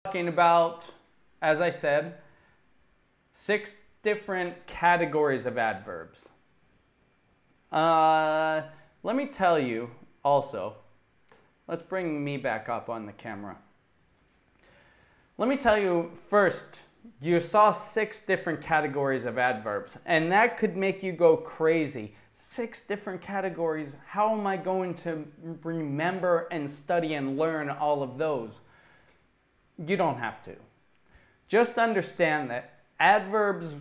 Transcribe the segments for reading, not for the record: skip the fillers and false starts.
Talking about, as I said, 6 different categories of adverbs. Let me tell you also, let's bring me back up on the camera. Let me tell you first, you saw 6 different categories of adverbs, and that could make you go crazy. 6 different categories, how am I going to remember and study and learn all of those? You don't have to. Just understand that adverbs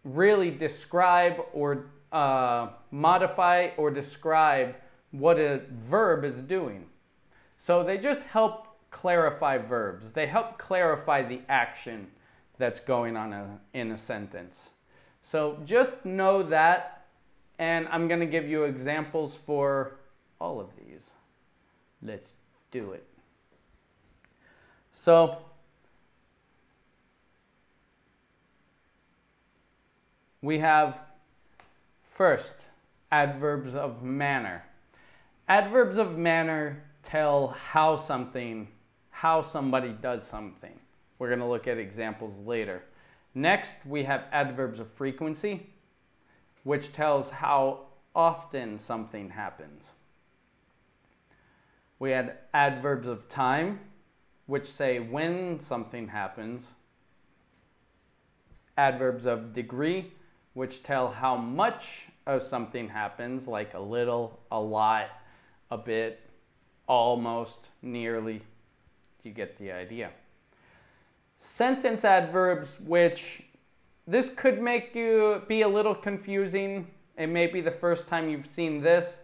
really describe or modify or describe what a verb is doing. So they just help clarify verbs. They help clarify the action that's going on in a sentence. So just know that, and I'm going to give you examples for all of these. Let's do it. So we have first adverbs of manner. Adverbs of manner tell how somebody does something. We're going to look at examples later. Next, we have adverbs of frequency, which tells how often something happens. We had adverbs of time, which say when something happens. Adverbs of degree, which tell how much of something happens, like a little, a lot, a bit, almost, nearly. You get the idea. Sentence adverbs, which this could make you be a little confusing. It may be the first time you've seen this.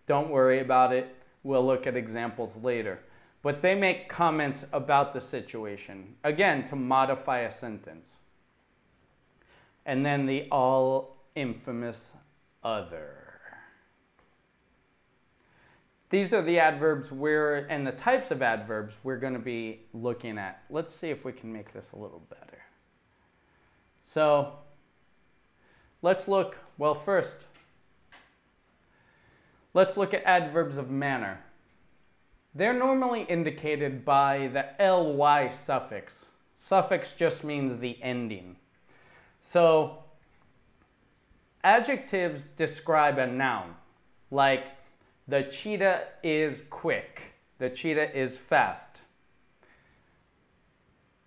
Don't worry about it. We'll look at examples later. But they make comments about the situation, again, to modify a sentence. And then the all infamous other. These are the adverbs and the types of adverbs we're going to be looking at. Let's see if we can make this a little better. So let's look, well, first, let's look at adverbs of manner. They're normally indicated by the ly suffix. Suffix just means the ending. So adjectives describe a noun, like the cheetah is quick, the cheetah is fast.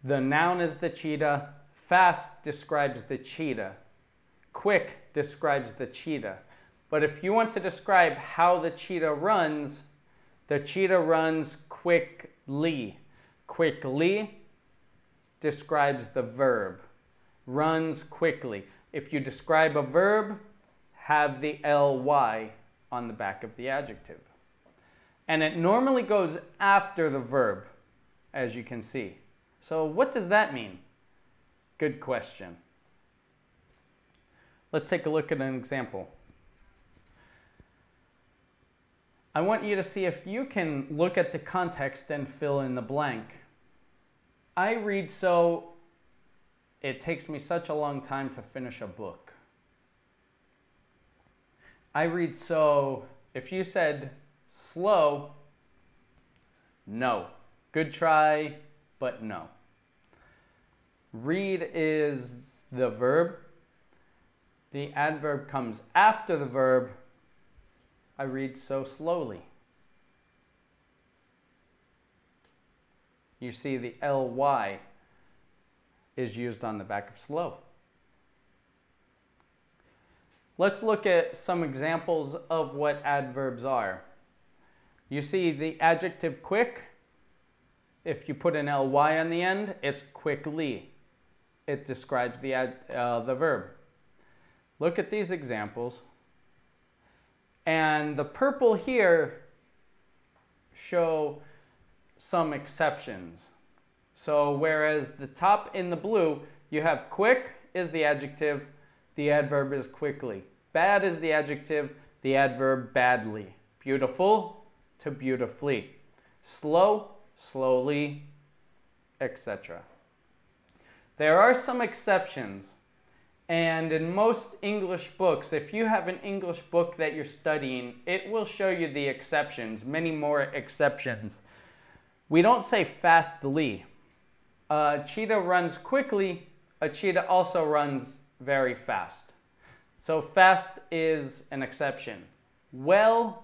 The noun is the cheetah, fast describes the cheetah, quick describes the cheetah. But if you want to describe how the cheetah runs quickly. Quickly describes the verb. Runs quickly. If you describe a verb, have the ly on the back of the adjective. And it normally goes after the verb, as you can see. So what does that mean? Good question. Let's take a look at an example. I want you to see if you can look at the context and fill in the blank. I read so it takes me such a long time to finish a book. I read so, if you said slow, no. Good try, but no. Read is the verb. The adverb comes after the verb. I read so slowly. You see the ly is used on the back of slow. Let's look at some examples of what adverbs are. You see the adjective quick. If you put an ly on the end, it's quickly. It describes the verb. Look at these examples. And the purple here show some exceptions. So whereas the top in the blue, you have quick is the adjective, the adverb is quickly. Bad is the adjective, the adverb badly. Beautiful to beautifully. Slow, slowly, etc. There are some exceptions. And in most English books, if you have an English book that you're studying, it will show you the exceptions, many more exceptions. We don't say fastly. A cheetah runs quickly. A cheetah also runs very fast. So fast is an exception. Well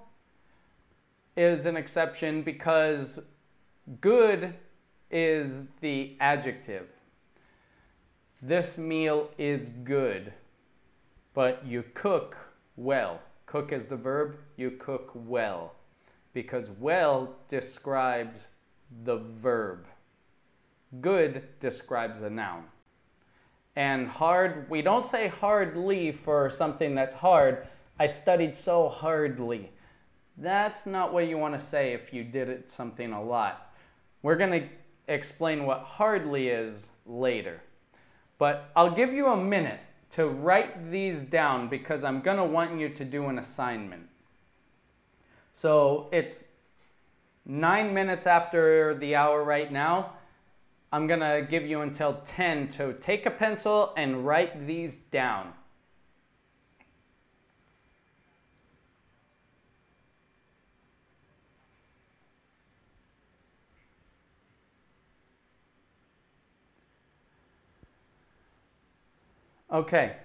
is an exception because good is the adjective. This meal is good, but you cook well. Cook is the verb, you cook well, because well describes the verb. Good describes the noun. And hard, we don't say hardly for something that's hard. I studied so hardly. That's not what you want to say if you did it something a lot. We're going to explain what hardly is later. But I'll give you a minute to write these down because I'm going to want you to do an assignment. So it's 9 minutes after the hour right now. I'm going to give you until 10 to take a pencil and write these down. Okay,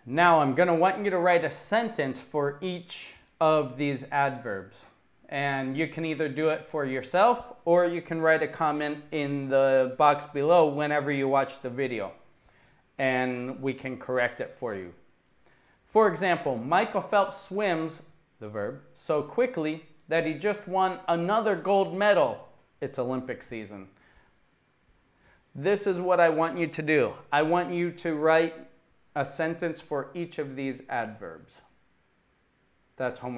now I'm going to want you to write a sentence for each of these adverbs. And you can either do it for yourself or you can write a comment in the box below whenever you watch the video. And we can correct it for you. For example, Michael Phelps swims, the verb, so quickly that he just won another gold medal. It's Olympic season. This is what I want you to do. I want you to write a sentence for each of these adverbs. That's homework.